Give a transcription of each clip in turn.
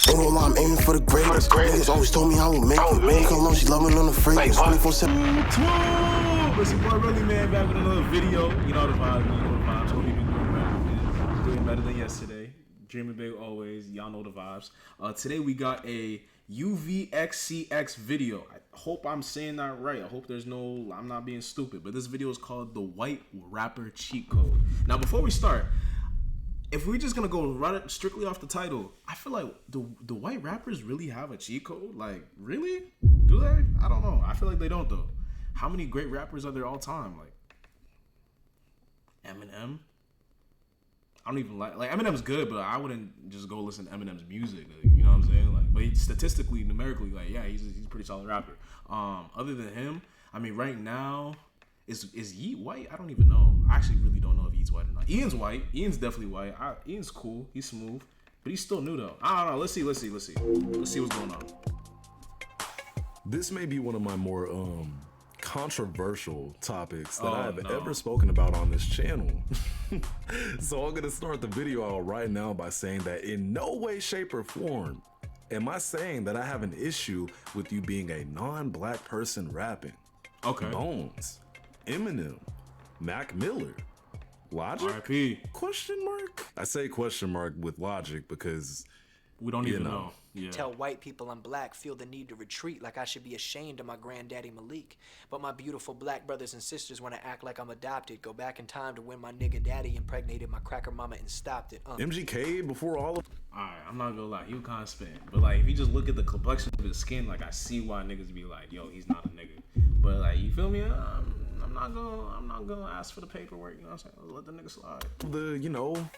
Ain't gonna lie, I'm aiming for the greatest. Niggas always told me I would make it. Man, come on, she loving on the phrase. 24/7. It's your boy Really Man back with another video. You know the vibes, Hope you been doing better than yesterday. Dreaming big always. Y'all know the vibes. Today we got a UVXCX video. I hope I'm saying that right. I hope I'm not being stupid. But this video is called The White Rapper Cheat Code. Now, before we start, if we're just gonna go run strictly off the title, I feel like the white rappers really have a cheat code. Like, really? Do they? I don't know. I feel like they don't though. How many great rappers are there all time? Like Eminem. I don't even like Eminem's good, but I wouldn't just go listen to Eminem's music. You know what I'm saying? Like, but statistically, numerically, like, yeah, he's a pretty solid rapper. Other than him, I mean, right now, is Yeat white? I don't even know. I actually really don't know if Yeat's white or not. Ian's white. Ian's definitely white. Ian's cool. He's smooth, but he's still new though. I don't know. Let's see what's going on. This may be one of my more controversial topics that I've ever spoken about on this channel. So I'm gonna start the video out right now by saying that in no way, shape, or form am I saying that I have an issue with you being a non-black person rapping. Okay. Bones, Eminem, Mac Miller, Logic? R.I.P. Question mark? I say question mark with Logic because we don't even know. Yeah. Tell white people I'm black, feel the need to retreat like I should be ashamed of my granddaddy Malik. But my beautiful black brothers and sisters want to act like I'm adopted. Go back in time to when my nigga daddy impregnated my cracker mama and stopped it. MGK before all of... Alright, I'm not gonna lie, he was kind of spitting. But like, if you just look at the complexion of his skin, like, I see why niggas be like, yo, he's not a nigga. But like, you feel me? I'm not gonna ask for the paperwork, you know what I'm saying? Let the nigga slide. The,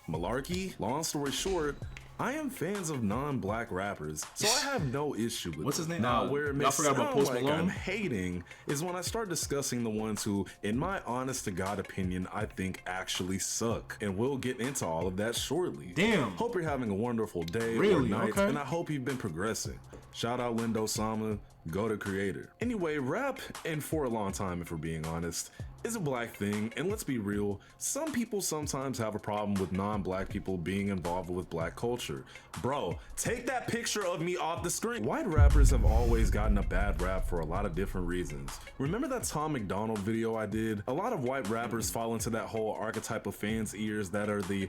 malarkey. Long story short, I am fans of non-black rappers, so I have no issue with What's his name? Now, where it may forgot about sound Post like Malone? I'm hating is when I start discussing the ones who, in my honest-to-God opinion, I think actually suck. And we'll get into all of that shortly. Damn. Hope you're having a wonderful day Really? or night, Okay. and I hope you've been progressing. Shout out Lindo Sama, go to creator. Anyway, rap, and for a long time if we're being honest, is a black thing, and let's be real, some people sometimes have a problem with non-black people being involved with black culture. Bro, take that picture of me off the screen. White rappers have always gotten a bad rap for a lot of different reasons. Remember that Tom McDonald video I did? A lot of white rappers fall into that whole archetype of fans' ears that are the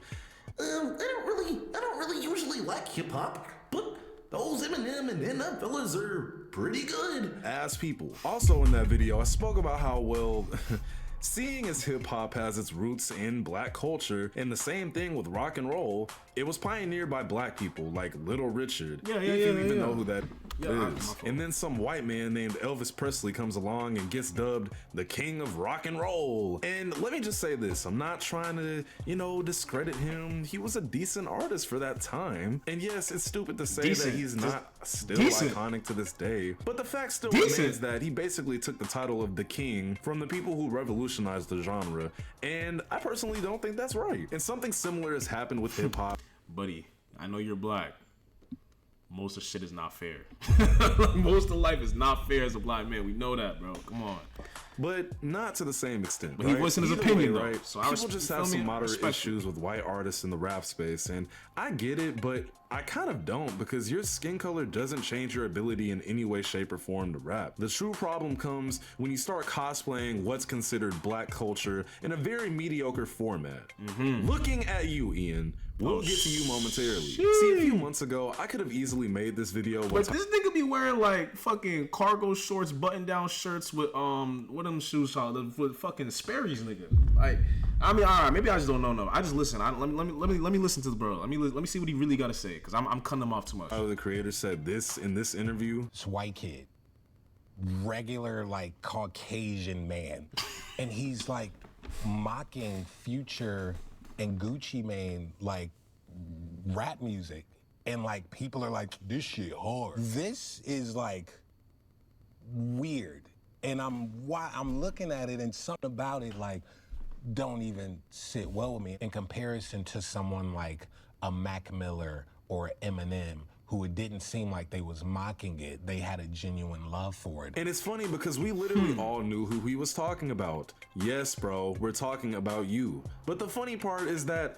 I don't really usually like hip-hop, but those Eminem and them fellas are pretty good ass people. Also in that video, I spoke about how, well, seeing as hip-hop has its roots in black culture, and the same thing with rock and roll, it was pioneered by black people like Little Richard. If you even know who that is. And then some white man named Elvis Presley comes along and gets dubbed the king of rock and roll. And let me just say this, I'm not trying to, discredit him. He was a decent artist for that time. And yes, it's stupid to say that he's not still iconic to this day, but the fact still remains that he basically took the title of the king from the people who revolutionized the genre, and I personally don't think that's right. And something similar has happened with hip-hop. Buddy, I know you're black. Most of shit is not fair. Most of life is not fair as a black man. We know that, bro. Come on. But not to the same extent. But he voicing his opinion, though. Right? So people just have some moderate issues with white artists in the rap space, and I get it, but I kind of don't, because your skin color doesn't change your ability in any way, shape, or form to rap. The true problem comes when you start cosplaying what's considered black culture in a very mediocre format. Looking at you, Ian, we'll get to you momentarily. See, a few months ago, I could have easily made this video. But this nigga be wearing like fucking cargo shorts, button-down shirts with what them shoes called? With fucking Sperry's, nigga. Like, I mean, all right, maybe I just don't know. No, I just listen. Let me listen to the bro. Let me see what he really got to say, because I'm cutting him off too much. The creator said this in this interview. This white kid, regular like Caucasian man, and he's like mocking Future and Gucci Mane like rap music, and like people are like, this shit hard. This is like weird, and I'm looking at it, and something about it like don't even sit well with me in comparison to someone like a Mac Miller or Eminem, who it didn't seem like they was mocking it. They had a genuine love for it. And it's funny because we literally all knew who he was talking about. Yes, bro, we're talking about you. But the funny part is that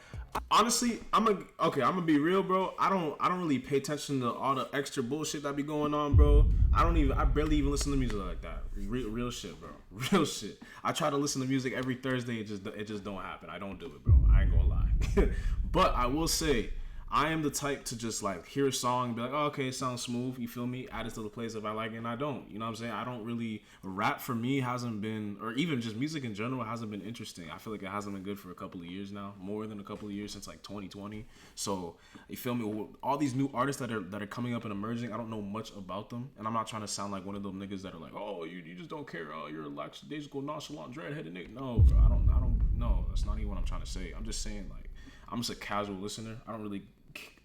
honestly, I'm gonna be real, bro. I don't really pay attention to all the extra bullshit that be going on, bro. I barely even listen to music like that. Real shit, bro. Real shit. I try to listen to music every Thursday. It just don't happen. I don't do it, bro. I ain't gonna lie. But I will say, I am the type to just like hear a song and be like, oh, okay, it sounds smooth, you feel me? Add it to the playlist if I like it, and I don't. You know what I'm saying? I don't really, rap for me hasn't been, or even just music in general hasn't been interesting. I feel like it hasn't been good for a couple of years now, more than a couple of years since like 2020. So, you feel me? All these new artists that are coming up and emerging, I don't know much about them, and I'm not trying to sound like one of those niggas that are like, oh, you just don't care, oh, you're a lackadaisical, nonchalant, dreadheaded nigga. No, bro, I don't, no, that's not even what I'm trying to say. I'm just saying, like, I'm just a casual listener. I don't really,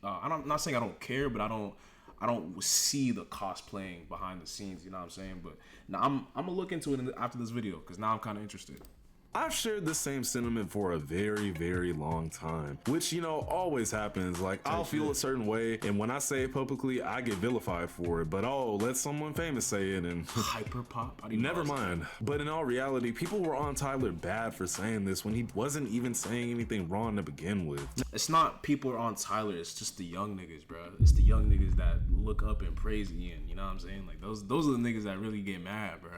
I'm not saying I don't care, but I don't see the cosplaying behind the scenes. You know what I'm saying? But now I'm gonna look into it after this video because now I'm kind of interested. I've shared the same sentiment for a very, very long time, which, you know, always happens. Like, I'll feel a certain way, and when I say it publicly, I get vilified for it. But oh, let someone famous say it, and Hyper pop. never mind. But in all reality, people were on Tyler bad for saying this when he wasn't even saying anything wrong to begin with. It's not people are on Tyler. It's just the young niggas, bro. It's the young niggas that look up and praise Ian. You know what I'm saying? Like those are the niggas that really get mad, bro.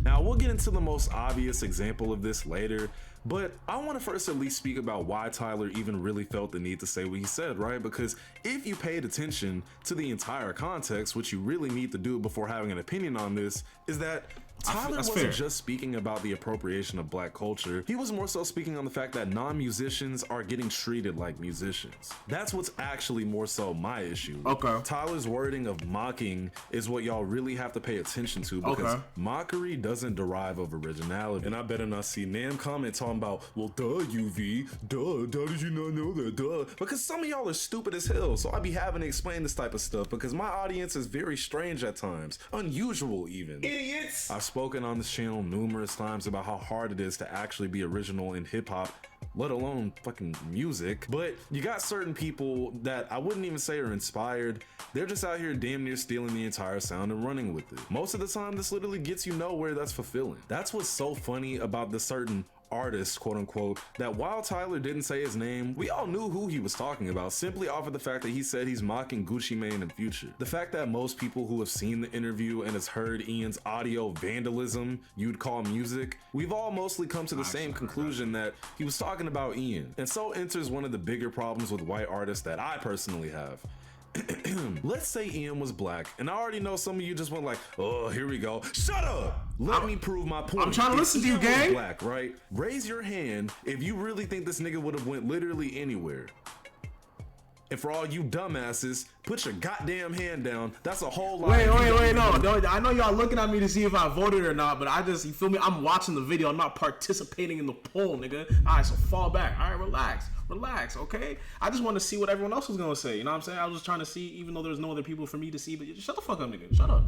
Now, we'll get into the most obvious example of this later, but I want to first at least speak about why Tyler even really felt the need to say what he said, right? Because if you paid attention to the entire context, what you really need to do before having an opinion on this is that Tyler wasn't just speaking about the appropriation of black culture. He was more so speaking on the fact that non-musicians are getting treated like musicians. That's what's actually more so my issue. Okay. Tyler's wording of mocking is what y'all really have to pay attention to because mockery doesn't derive of originality. And I better not see Nam comment talking about, well, duh, UV, duh, how did you not know that, duh? Because some of y'all are stupid as hell, so I be having to explain this type of stuff because my audience is very strange at times, unusual even. Idiots! I've spoken on this channel numerous times about how hard it is to actually be original in hip-hop, let alone fucking music. But you got certain people that I wouldn't even say are inspired. They're just out here damn near stealing the entire sound and running with it. Most of the time, this literally gets you nowhere that's fulfilling. That's what's so funny about the certain artist, quote unquote, that while Tyler didn't say his name, we all knew who he was talking about simply off of the fact that he said he's mocking Gucci Mane and Future. The fact that most people who have seen the interview and has heard Ian's audio vandalism you'd call music, we've all mostly come to the same conclusion that he was talking about Ian. And so enters one of the bigger problems with white artists that I personally have. Let's say Ian was black, and I already know some of you just went like, oh, here we go. Shut up! Let me prove my point. I'm trying to listen to you, gang. Black, right? Raise your hand if you really think this nigga would have went literally anywhere. And for all you dumbasses, put your goddamn hand down. That's a whole lot. Wait, no. I know y'all looking at me to see if I voted or not, but you feel me? I'm watching the video. I'm not participating in the poll, nigga. All right, so fall back. All right, relax, okay? I just want to see what everyone else was gonna say. You know what I'm saying? I was just trying to see, even though there's no other people for me to see. But shut the fuck up, nigga. Shut up.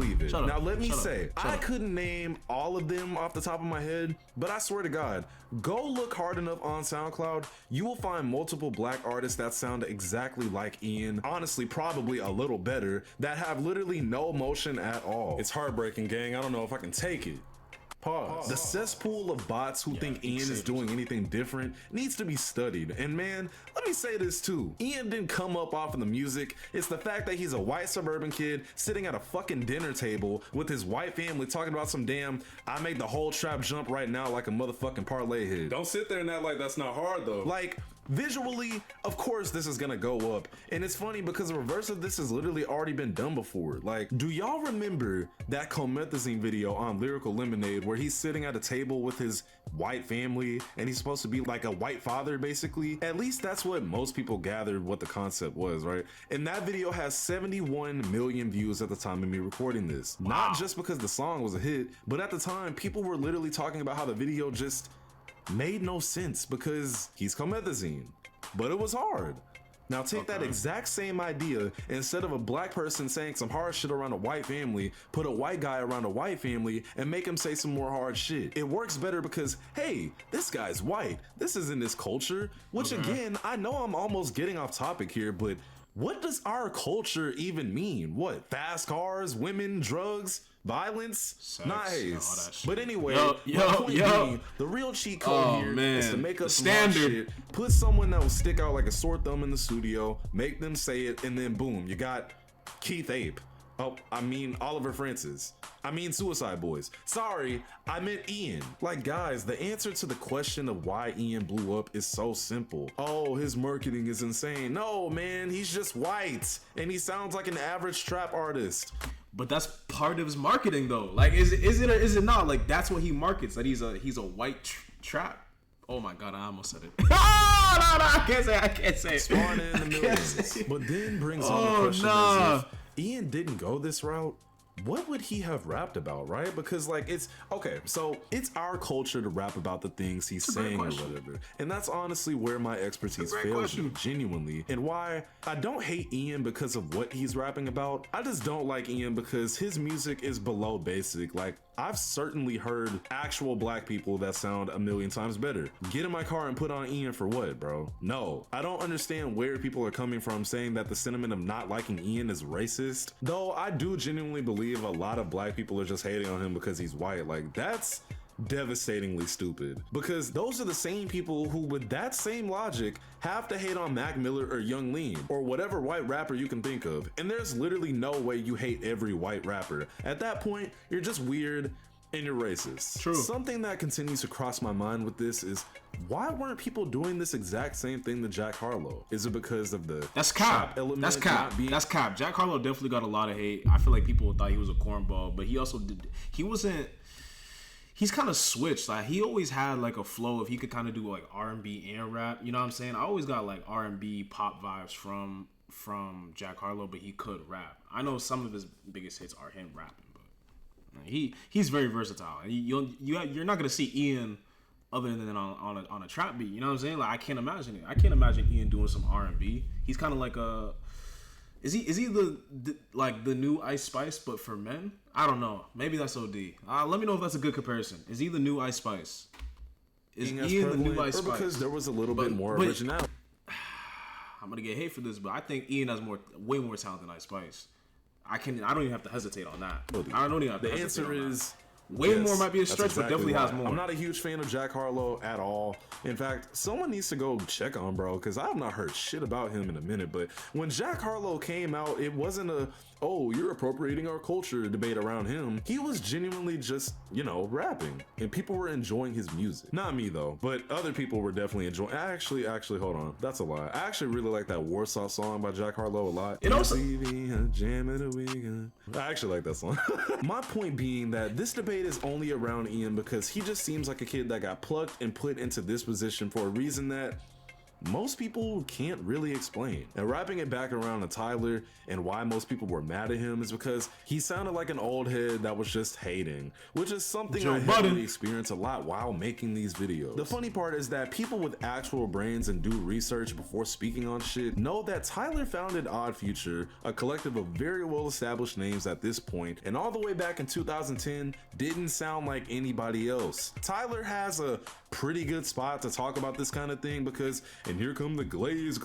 Leave it. Shut up. Now let me say, I up. couldn't name all of them off the top of my head, but I swear to God, go look hard enough on SoundCloud, you will find multiple black artists that sound exactly like Ian. Honestly, probably a little better, that have literally no emotion at all. It's heartbreaking, gang. I don't know if I can take it. Pause. The cesspool of bots who think Ian is doing anything different needs to be studied. And man, let me say this too. Ian didn't come up off of the music. It's the fact that he's a white suburban kid sitting at a fucking dinner table with his white family talking about some damn, I made the whole trap jump right now like a motherfucking parlay head. Don't sit there and act like that's not hard though. Like, visually, of course this is gonna go up. And it's funny because the reverse of this has literally already been done before. Like, do y'all remember that Comethazine video on Lyrical Lemonade where he's sitting at a table with his white family and he's supposed to be like a white father basically? At least that's what most people gathered what the concept was, right? And that video has 71 million views at the time of me recording this. Wow. Not just because the song was a hit, but at the time people were literally talking about how the video just made no sense because he's Comethazine, but it was hard. Now take that exact same idea, instead of a black person saying some hard shit around a white family, put a white guy around a white family and make him say some more hard shit. It works better because, hey, this guy's white. This isn't his culture, which again, I know I'm almost getting off topic here, but what does our culture even mean? What? Fast cars, women, drugs, violence? Sex, all that Nice. shit. But anyway, Yo, my point yo. being, the real cheat code here is to man. make us Standard. standard. Put someone that will stick out like a sore thumb in the studio, make them say it, and then boom, you got Keith Ape. Oh, I mean Oliver Francis. I mean Suicide Boys. Sorry, I meant Ian. Like, guys, the answer to the question of why Ian blew up is so simple. Oh, his marketing is insane. No, man, he's just white and he sounds like an average trap artist. But that's part of his marketing, though. Like, is it or is it not? Like, that's what he markets. That he's a white trap. Oh my god, I almost said it. No, I can't say it. Spawn in the millions. But then brings on the question as if Ian didn't go this route, what would he have rapped about, right? Because like it's okay, so it's our culture to rap about the things he's saying or whatever. And that's honestly where my expertise fails me, genuinely. And why I don't hate Ian because of what he's rapping about. I just don't like Ian because his music is below basic. Like, I've certainly heard actual black people that sound a million times better. Get in my car and put on Ian for what, bro? No, I don't understand where people are coming from saying that the sentiment of not liking Ian is racist. Though I do genuinely believe a lot of black people are just hating on him because he's white. Like, that's devastatingly stupid, because those are the same people who, with that same logic, have to hate on Mac Miller or Young Lean or whatever white rapper you can think of. And there's literally no way you hate every white rapper. At that point, you're just weird and you're racist. True. Something that continues to cross my mind with this is, why weren't people doing this exact same thing to Jack Harlow? Is it because of the That's cap. element? That's cap. not being- That's cap. Jack Harlow definitely got a lot of hate. I feel like people thought he was a cornball, but he also did. He wasn't. He's kind of switched. Like, he always had like a flow if he could kind of do like R&B and rap. You know what I'm saying? I always got like R&B pop vibes from Jack Harlow, but he could rap. I know some of his biggest hits are him rapping, but he's very versatile. You're not gonna see Ian other than on a trap beat. You know what I'm saying? Like, I can't imagine it. I can't imagine Ian doing some R&B. He's kind of like a. Is he the new Ice Spice but for men? I don't know. Maybe that's OD. Let me know if that's a good comparison. Is he the new Ice Spice? Is Ian the new Ice or Spice? because there was a little bit more originality. I'm gonna get hate for this, but I think Ian has way more talent than Ice Spice. I don't even have to hesitate on that. I don't even have to The hesitate answer on that. is Way yes, more might be a that's stretch, but definitely has why. more. I'm not a huge fan of Jack Harlow at all. In fact, someone needs to go check on bro, because I've not heard shit about him in a minute. But when Jack Harlow came out, it wasn't a, oh, you're appropriating our culture debate around him. He was genuinely just, rapping, and people were enjoying his music. Not me though, but other people were definitely enjoying. Actually, hold on, that's a lie. I actually really like that Warsaw song by Jack Harlow a lot. It also jam of the weekend. I actually like that song. My point being that this debate is only around Ian because he just seems like a kid that got plucked and put into this position for a reason that most people can't really explain. And wrapping it back around to Tyler and why most people were mad at him is because he sounded like an old head that was just hating, which is something I heavily experience a lot while making these videos. The funny part is that people with actual brains and do research before speaking on shit know that Tyler founded Odd Future, a collective of very well established names at this point, and all the way back in 2010 didn't sound like anybody else. Tyler has a pretty good spot to talk about this kind of thing because, and here come the glaze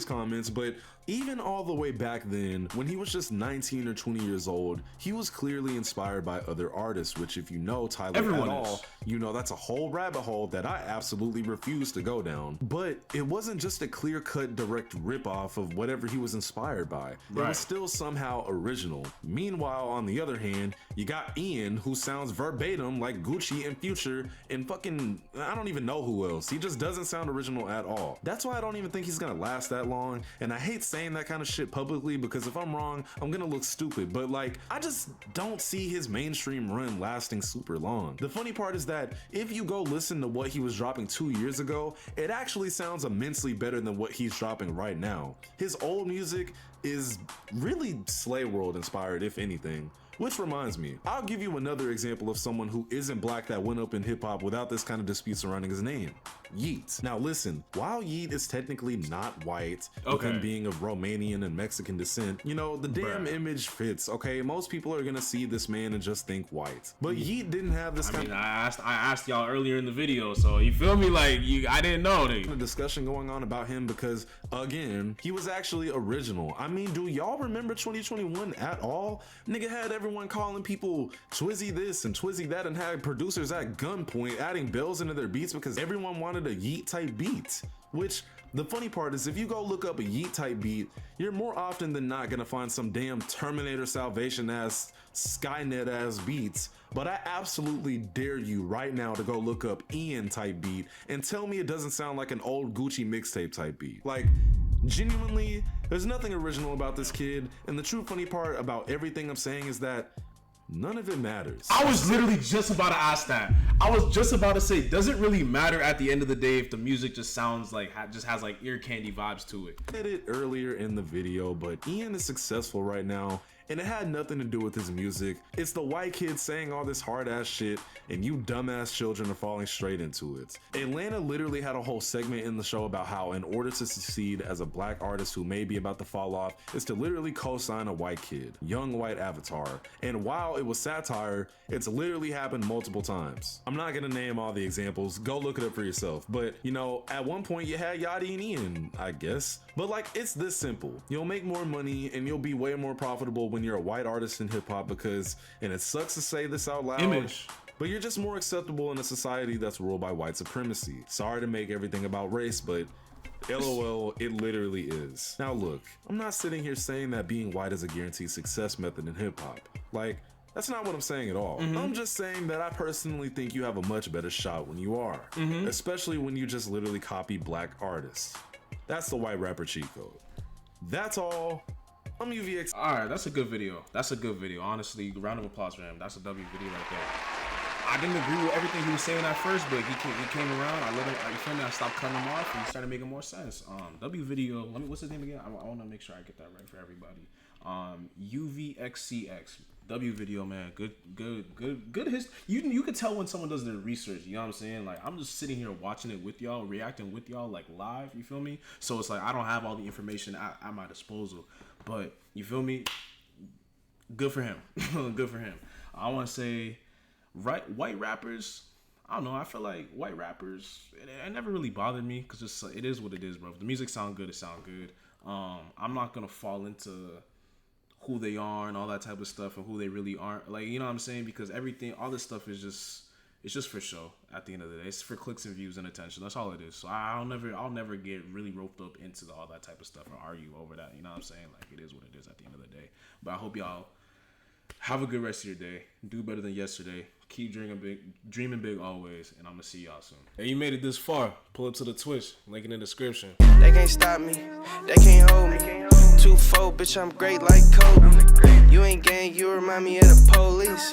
comments, but even all the way back then, when he was just 19 or 20 years old, he was clearly inspired by other artists, which if you know Tyler Everyone at all, is. you know that's a whole rabbit hole that I absolutely refuse to go down. But it wasn't just a clear-cut direct ripoff of whatever he was inspired by. It was still somehow original. Meanwhile, on the other hand, you got Ian, who sounds verbatim like Gucci and Future and fucking, I don't even know who else. He just doesn't sound original at all. That's why I don't even think he's gonna last that long, and I hate saying that kind of shit publicly because if I'm wrong, I'm gonna look stupid, but like, I just don't see his mainstream run lasting super long. The funny part is that if you go listen to what he was dropping 2 years ago, it actually sounds immensely better than what he's dropping right now. His old music is really Slay World inspired, if anything. Which reminds me, I'll give you another example of someone who isn't black that went up in hip hop without this kind of dispute surrounding his name. Yeet. Now listen, while Yeet is technically not white, with Okay. him being of Romanian and Mexican descent, you know, the damn Bruh. image fits, okay? Most people are gonna see this man and just think white. But Yeet didn't have this I kind mean, I asked y'all earlier in the video, so you feel me? Like, I didn't know. of discussion going on about him because, again, he was actually original. I mean, do y'all remember 2021 at all? Nigga had everyone calling people Twizzy this and Twizzy that and had producers at gunpoint adding bells into their beats because everyone wanted a Yeet type beat. Which, the funny part is, if you go look up a Yeet type beat, you're more often than not gonna find some damn Terminator Salvation ass, Skynet ass beats. But I absolutely dare you right now to go look up Ian type beat and tell me it doesn't sound like an old Gucci mixtape type beat. Like, genuinely, there's nothing original about this kid, and the true funny part about everything I'm saying is that none of it matters. I was literally just about to ask that. I was just about to say, does it really matter at the end of the day if the music just sounds like, just has like ear candy vibes to it? I said it earlier in the video, but Ian is successful right now, and it had nothing to do with his music. It's the white kid saying all this hard ass shit, and you dumbass children are falling straight into it. Atlanta literally had a whole segment in the show about how in order to succeed as a black artist who may be about to fall off is to literally co-sign a white kid, young white avatar. And while it was satire, it's literally happened multiple times. I'm not gonna name all the examples, go look it up for yourself. But you know, at one point you had Yachty and Ian, I guess. But like, it's this simple. You'll make more money and you'll be way more profitable when you're a white artist in hip hop because, and it sucks to say this out loud, Image. but you're just more acceptable in a society that's ruled by white supremacy. Sorry to make everything about race, but LOL, it literally is. Now look, I'm not sitting here saying that being white is a guaranteed success method in hip hop. Like, that's not what I'm saying at all. I'm just saying that I personally think you have a much better shot when you are, especially when you just literally copy black artists. That's the white rapper cheat code. That's all. I'm UVX. All right, that's a good video. That's a good video. Honestly, round of applause for him. That's a W video right there. I didn't agree with everything he was saying at first, but he came around. I let him. You feel me? I stopped cutting him off, and he started making more sense. W video. What's his name again? I want to make sure I get that right for everybody. UVXCX. W video, man. Good. You can tell when someone does their research. You know what I'm saying? Like, I'm just sitting here watching it with y'all, reacting with y'all, like live. You feel me? So it's like I don't have all the information at my disposal, but you feel me? Good for him. Good for him. I want to say, white rappers. I don't know. I feel like white rappers, it never really bothered me because it is what it is, bro. If the music sound good, it sound good. I'm not gonna fall into who they are and all that type of stuff and who they really aren't. Like, you know what I'm saying? Because all this stuff is just for show at the end of the day. It's for clicks and views and attention. That's all it is. So I'll never get really roped up into all that type of stuff or argue over that. You know what I'm saying? Like, it is what it is at the end of the day. But I hope y'all have a good rest of your day. Do better than yesterday. Keep dreaming big always. And I'm going to see y'all soon. Hey, you made it this far. Pull up to the Twitch. Link in the description. They can't stop me, they can't hold me. 2-4, bitch, I'm great like Kobe. You ain't gang, you remind me of the police.